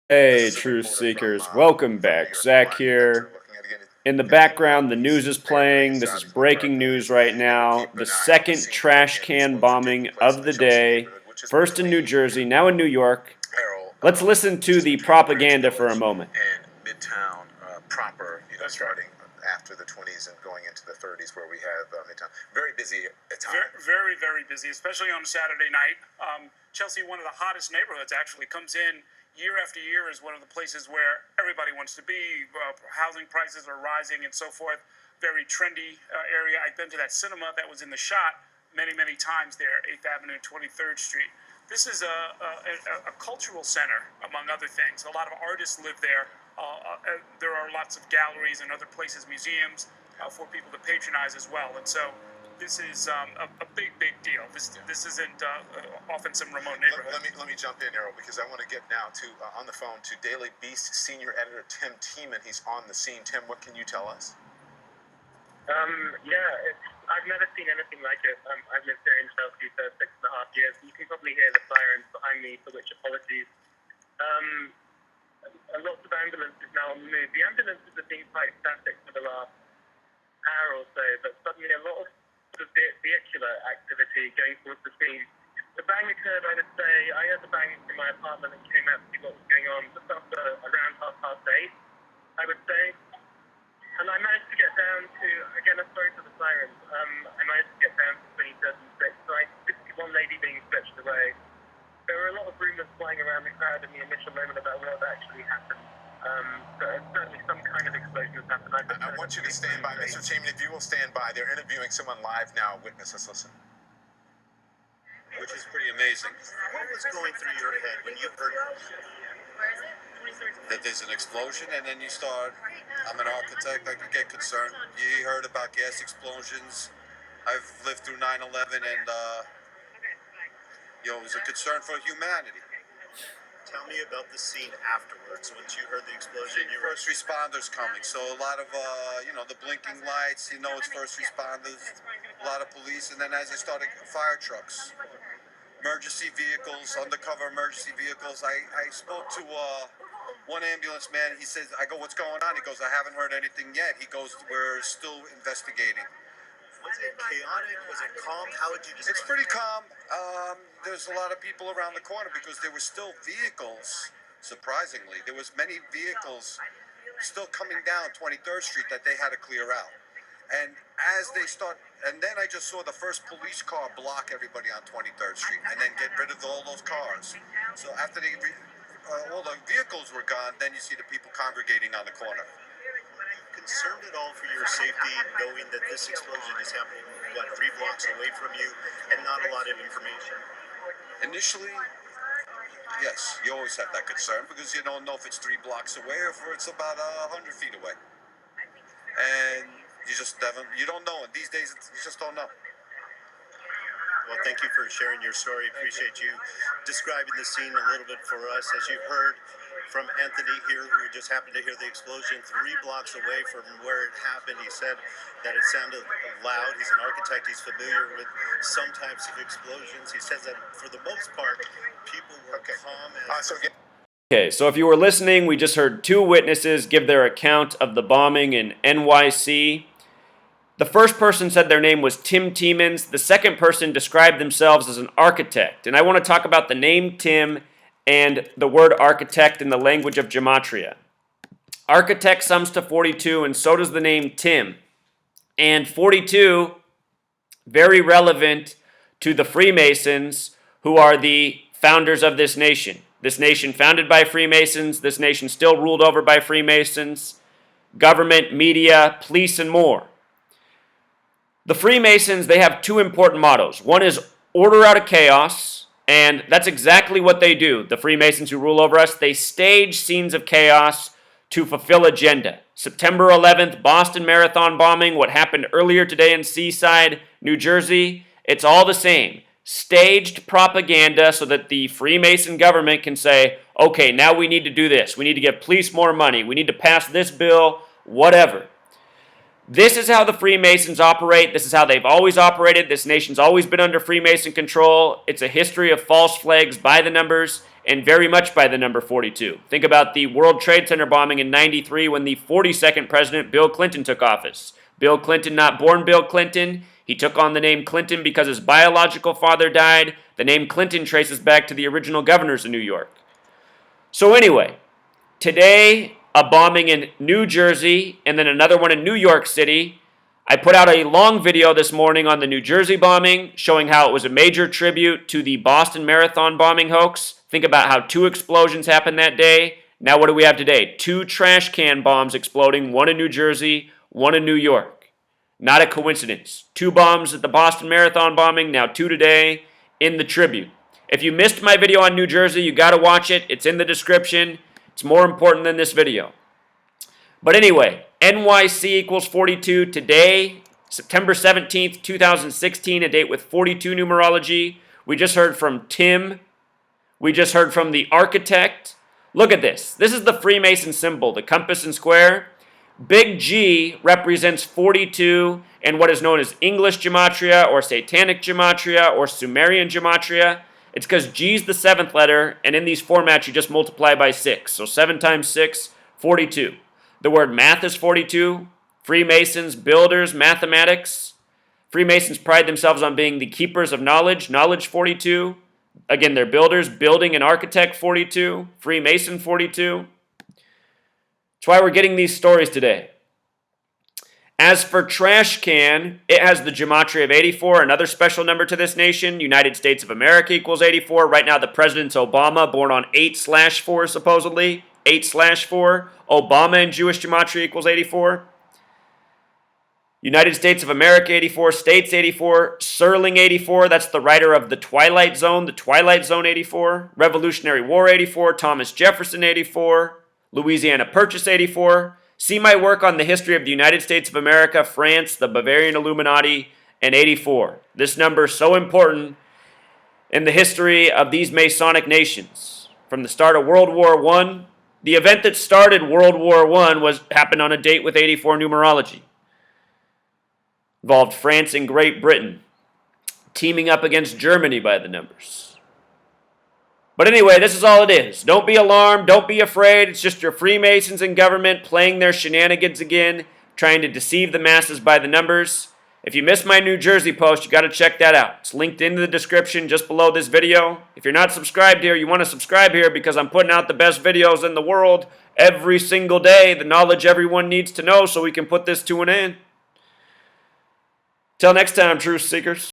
Hey, truth seekers, welcome back. Zach here. In the background, the news is playing. This is breaking news right now. The second trash can bombing of the day. First in New Jersey, now in New York. Let's listen to the propaganda for a moment. And Midtown proper, starting after the 20s and going into the 30s, where we have Midtown very busy at times. Very, very busy, especially on a Saturday night. Chelsea, one of the hottest neighborhoods, actually comes in year after year as one of the places where everybody wants to be. Housing prices are rising and so forth. Very trendy area. I've been to that cinema that was in the shot many, many times there, 8th Avenue, 23rd Street. This is a cultural center, among other things. A lot of artists live there. There are lots of galleries and other places, museums, for people to patronize as well. And so this is a big, big deal. This isn't often some remote neighborhood. Let me jump in, Errol, because I want to get now to on the phone to Daily Beast senior editor Tim Tiemann. He's on the scene. Tim, what can you tell us? I've never seen anything like it. I've lived here in Chelsea for 6.5 years. You can probably hear the sirens behind me, for which apologies. A lot of ambulances now on the move. The ambulances have been quite static for the last hour or so, but suddenly a lot of sort of vehicular activity going towards the scene. The bang occurred, I would say, I heard the bang from my apartment and came out to see what was going on just after around 8:30, I would say. And I managed to get down to, again, I'm sorry for the sirens, I managed to get down to 23rd and 6th, so I did see one lady being stretched away. There were a lot of rumours flying around the crowd in the initial moment about what actually happened. But certainly some kind of explosion has happened. I want you to stand by, Mr. Tiemann, if you will stand by. They're interviewing someone live now. Witness, let's listen. Which is pretty amazing. What was going through your head when you heard that there's an explosion, and then you start, I'm an architect, I could get concerned. You heard about gas explosions. I've lived through 9/11, and it was a concern for humanity. Tell me about the scene afterwards. Once you heard the explosion, you were... First responders coming, so a lot of, the blinking lights, it's first responders, a lot of police, and then as they started, fire trucks, emergency vehicles, undercover emergency vehicles. I spoke to one ambulance man. He says, I go, what's going on? He goes, I haven't heard anything yet. He goes, we're still investigating. Was it chaotic? Was it calm? How would you describe it? It's pretty calm. There's a lot of people around the corner because there were still vehicles, surprisingly. There was many vehicles still coming down 23rd Street that they had to clear out. And as they and then I just saw the first police car block everybody on 23rd Street and then get rid of all those cars. So after all the vehicles were gone, then you see the people congregating on the corner. Concerned at all for your safety, knowing that this explosion is happening, 3 blocks away from you, and not a lot of information? Initially, yes, you always have that concern because you don't know if it's 3 blocks away or if it's about 100 feet away. And you don't know. And these days, you just don't know. Well, thank you for sharing your story. Appreciate you describing the scene a little bit for us. As you heard from Anthony here, who just happened to hear the explosion 3 blocks away from where it happened, he said that it sounded loud. He's an architect. He's familiar with some types of explosions. He says that for the most part, people were calm. Okay, so if you were listening, we just heard 2 witnesses give their account of the bombing in NYC. The first person said their name was Tim Tiemann. The second person described themselves as an architect. And I want to talk about the name Tim and the word architect in the language of gematria. Architect sums to 42, and so does the name Tim. And 42, very relevant to the Freemasons, who are the founders of this nation. This nation founded by Freemasons, this nation still ruled over by Freemasons, government, media, police, and more. The Freemasons, they have 2 important mottos. One is order out of chaos, and that's exactly what they do. The Freemasons who rule over us, they stage scenes of chaos to fulfill agenda. September 11th, Boston Marathon bombing, what happened earlier today in Seaside, New Jersey, it's all the same. Staged propaganda so that the Freemason government can say, okay, now we need to do this. We need to give police more money. We need to pass this bill, whatever. This is how the Freemasons operate. This is how they've always operated. This nation's always been under Freemason control. It's a history of false flags by the numbers. and very much by the number 42. Think about the World Trade Center bombing in '93 when the 42nd president, Bill Clinton, took office. Bill Clinton, not born Bill Clinton. He took on the name Clinton because his biological father died. The name Clinton traces back to the original governors of New York. So anyway, today, a bombing in New Jersey and then another one in New York City. I put out a long video this morning on the New Jersey bombing, showing how it was a major tribute to the Boston Marathon bombing hoax. Think about how 2 explosions happened that day. Now what do we have today? 2 trash can bombs exploding, one in New Jersey, one in New York. Not a coincidence. 2 bombs at the Boston Marathon bombing, now 2 today in the tribute. If you missed my video on New Jersey, you got to watch it. It's in the description. It's more important than this video. But anyway, NYC equals 42 today, September 17th, 2016, a date with 42 numerology. We just heard from Tim. We just heard from the architect. Look at this. This is the Freemason symbol, the compass and square. Big G represents 42 in what is known as English gematria or Satanic gematria or Sumerian gematria. It's because G is the 7th letter, and in these formats you just multiply by 6. So 7 times 6, 42. The word math is 42. Freemasons, builders, mathematics. Freemasons pride themselves on being the keepers of knowledge. Knowledge 42. Again, they're builders, building and architect 42. Freemason 42. That's why we're getting these stories today. As for trash can, it has the gematria of 84, another special number to this nation. United States of America equals 84. Right now the president's Obama, born on 8/4 supposedly. 8/4. Obama in Jewish gematria equals 84. United States of America 84, States 84, Serling 84, that's the writer of The Twilight Zone 84. Revolutionary War 84, Thomas Jefferson 84. Louisiana Purchase 84. See my work on the history of the United States of America, France, the Bavarian Illuminati, and 84. This number is so important in the history of these Masonic nations. From the start of World War I, the event that started World War I happened on a date with 84 numerology. Involved France and Great Britain, teaming up against Germany by the numbers. But anyway, this is all it is. Don't be alarmed. Don't be afraid. It's just your Freemasons in government playing their shenanigans again, trying to deceive the masses by the numbers. If you missed my New Jersey post, you got to check that out. It's linked in the description just below this video. If you're not subscribed here, you want to subscribe here because I'm putting out the best videos in the world every single day, the knowledge everyone needs to know so we can put this to an end. Till next time, truth seekers.